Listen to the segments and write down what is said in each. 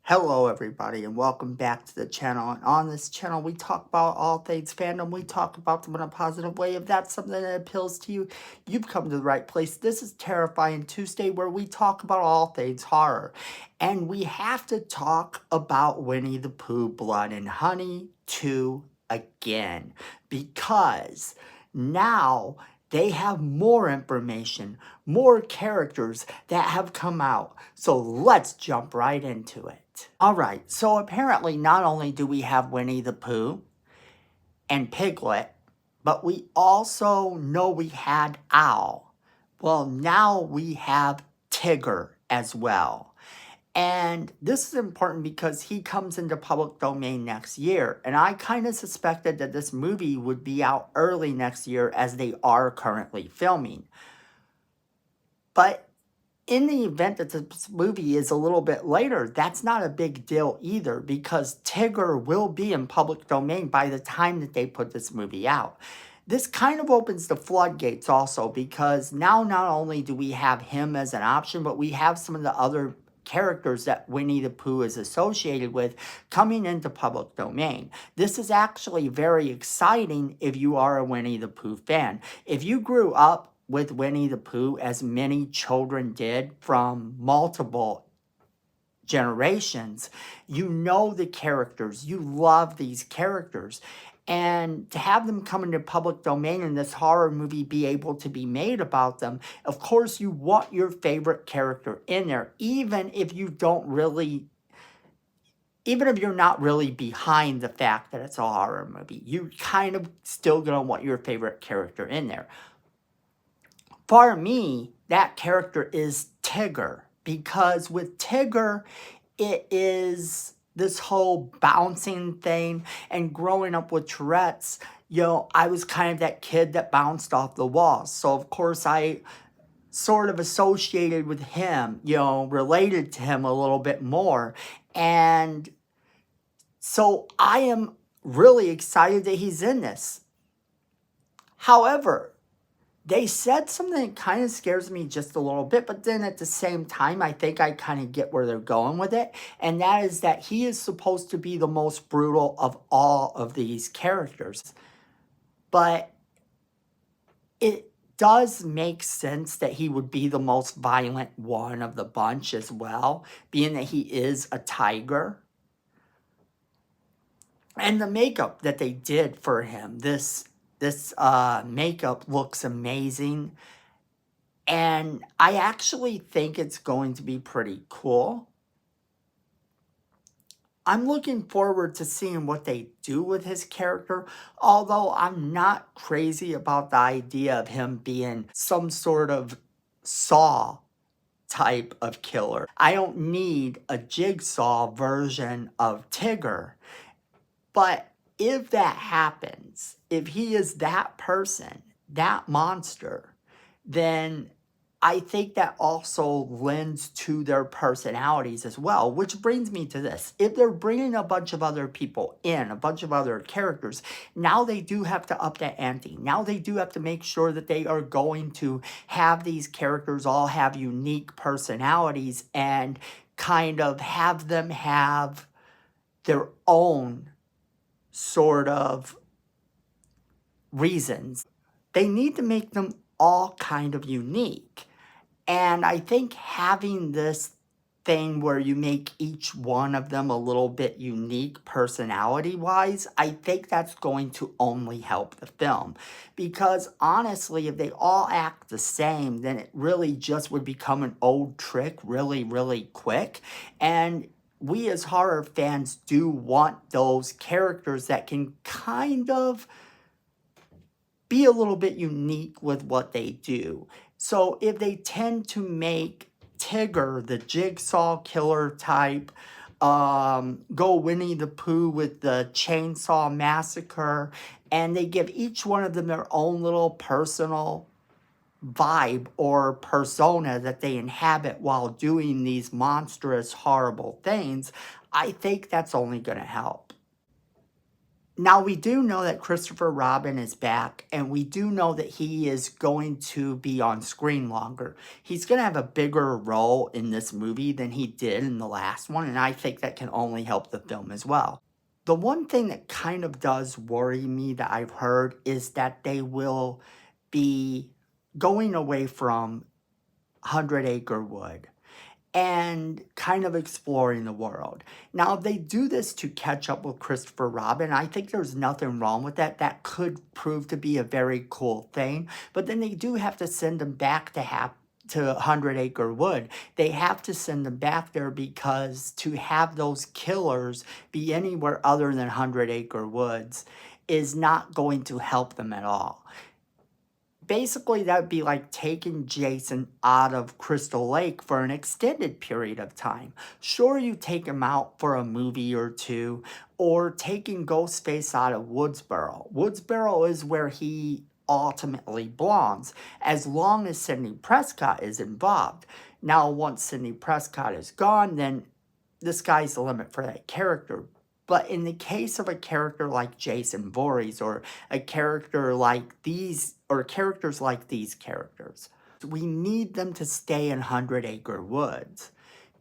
Hello everybody and welcome back to the channel. And on this channel we talk about all things fandom. We talk about them in a positive way. If that's something that appeals to you, you've come to the right place. This is Terrifying Tuesday, where we talk about all things horror. And we have to talk about Winnie the Pooh Blood and Honey 2 again, because now they have more information, more characters that have come out. So let's jump right into it. All right, so apparently not only do we have Winnie the Pooh and Piglet, but we also know we had Owl. Well, now we have Tigger as well. And this is important because he comes into public domain next year. And I kind of suspected that this movie would be out early next year, as they are currently filming. But in the event that this movie is a little bit later, that's not a big deal either, because Tigger will be in public domain by the time that they put this movie out. This kind of opens the floodgates also, because now not only do we have him as an option, but we have some of the other characters that Winnie the Pooh is associated with coming into public domain. This is actually very exciting if you are a Winnie the Pooh fan. If you grew up with Winnie the Pooh, as many children did from multiple generations, you know the characters, you love these characters. And to have them come into public domain and this horror movie be able to be made about them, of course you want your favorite character in there, even if you're not really behind the fact that it's a horror movie. You kind of still gonna want your favorite character in there. For me, that character is Tigger, because with Tigger, it is this whole bouncing thing, and growing up with Tourette's, I was kind of that kid that bounced off the walls. So of course I sort of associated with him, related to him a little bit more. And so I am really excited that he's in this. However, they said something that kind of scares me just a little bit, but then at the same time, I think I kind of get where they're going with it. And that is that he is supposed to be the most brutal of all of these characters. But it does make sense that he would be the most violent one of the bunch as well, being that he is a tiger. And the makeup that they did for him, this makeup looks amazing. And I actually think it's going to be pretty cool. I'm looking forward to seeing what they do with his character, although I'm not crazy about the idea of him being some sort of Saw type of killer. I don't need a Jigsaw version of Tigger. But if that happens, if he is that person, that monster, then I think that also lends to their personalities as well, which brings me to this. If they're bringing a bunch of other people in, a bunch of other characters, now they do have to up the ante. Now they do have to make sure that they are going to have these characters all have unique personalities and kind of have them have their own sort of reasons. They need to make them all kind of unique. And I think having this thing where you make each one of them a little bit unique personality-wise, I think that's going to only help the film. Because honestly, if they all act the same, then it really just would become an old trick really, really quick. And we as horror fans do want those characters that can kind of be a little bit unique with what they do. So if they tend to make Tigger the Jigsaw killer type, go Winnie the Pooh with the Chainsaw Massacre, and they give each one of them their own little personal vibe or persona that they inhabit while doing these monstrous, horrible things, I think that's only going to help. Now, we do know that Christopher Robin is back, and we do know that he is going to be on screen longer. He's going to have a bigger role in this movie than he did in the last one, and I think that can only help the film as well. The one thing that kind of does worry me that I've heard is that they will be going away from 100 Acre Wood and kind of exploring the world. Now, if they do this to catch up with Christopher Robin, I think there's nothing wrong with that. That could prove to be a very cool thing. But then they do have to send him back to 100 Acre Wood. They have to send them back there because to have those killers be anywhere other than 100 Acre Woods is not going to help them at all. Basically, that would be like taking Jason out of Crystal Lake for an extended period of time. Sure, you take him out for a movie or two, or taking Ghostface out of Woodsboro. Woodsboro is where he ultimately belongs, as long as Sidney Prescott is involved. Now, once Sidney Prescott is gone, then the sky's the limit for that character. But in the case of a character like Jason Voorhees, or a character like these, or characters like these characters, we need them to stay in 100 Acre Woods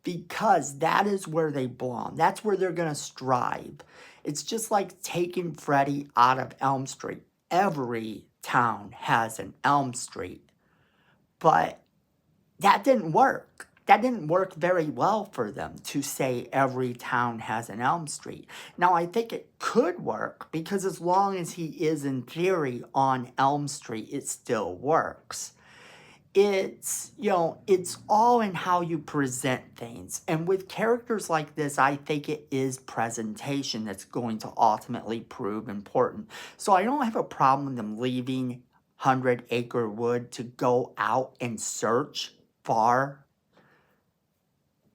because that is where they belong. That's where they're going to strive. It's just like taking Freddy out of Elm Street. Every town has an Elm Street, but that didn't work. That didn't work very well for them to say every town has an Elm Street. Now, I think it could work because as long as he is in theory on Elm Street, it still works. It's, it's all in how you present things. And with characters like this, I think it is presentation that's going to ultimately prove important. So I don't have a problem with them leaving 100 Acre Wood to go out and search for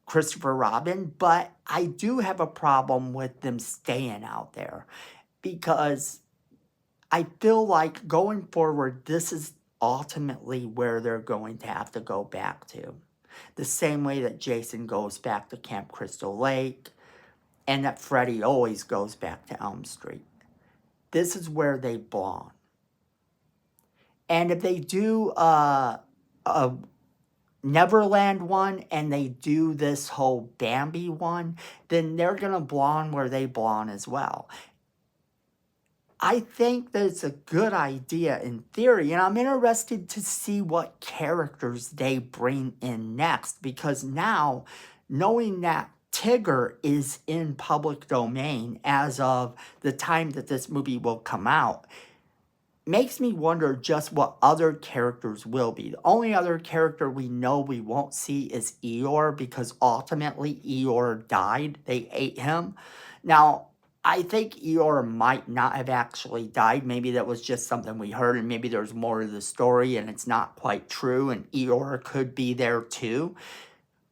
Christopher Robin, but I do have a problem with them staying out there because I feel like going forward, this is ultimately where they're going to have to go back to. The same way that Jason goes back to Camp Crystal Lake and that Freddy always goes back to Elm Street. This is where they belong. And if they do a Neverland one and they do this whole Bambi one, then they're going to belong where they belong as well. I think that it's a good idea in theory, and I'm interested to see what characters they bring in next, because now, knowing that Tigger is in public domain as of the time that this movie will come out, makes me wonder just what other characters will be. The only other character we know we won't see is Eeyore, because ultimately Eeyore died. They ate him. Now, I think Eeyore might not have actually died. Maybe that was just something we heard, and maybe there's more to the story and it's not quite true, and Eeyore could be there too.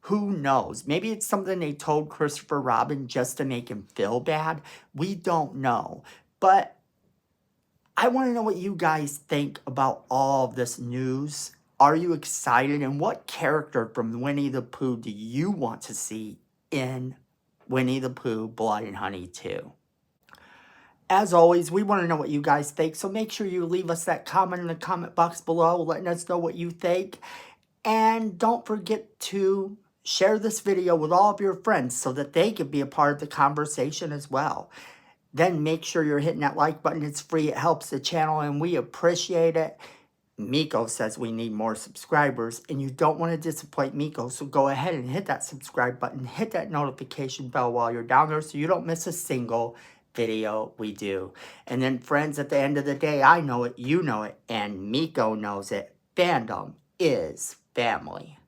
Who knows? Maybe it's something they told Christopher Robin just to make him feel bad. We don't know. But I want to know what you guys think about all of this news. Are you excited? And what character from Winnie the Pooh do you want to see in Winnie the Pooh Blood and Honey 2? As always, we want to know what you guys think, so make sure you leave us that comment in the comment box below, letting us know what you think. And don't forget to share this video with all of your friends so that they can be a part of the conversation as well. Then make sure you're hitting that like button. It's free. It helps the channel, and we appreciate it. Miko says we need more subscribers, and you don't want to disappoint Miko, so go ahead and hit that subscribe button. Hit that notification bell while you're down there so you don't miss a single video we do. And then, friends, at the end of the day, I know it, you know it, and Miko knows it. Fandom is family.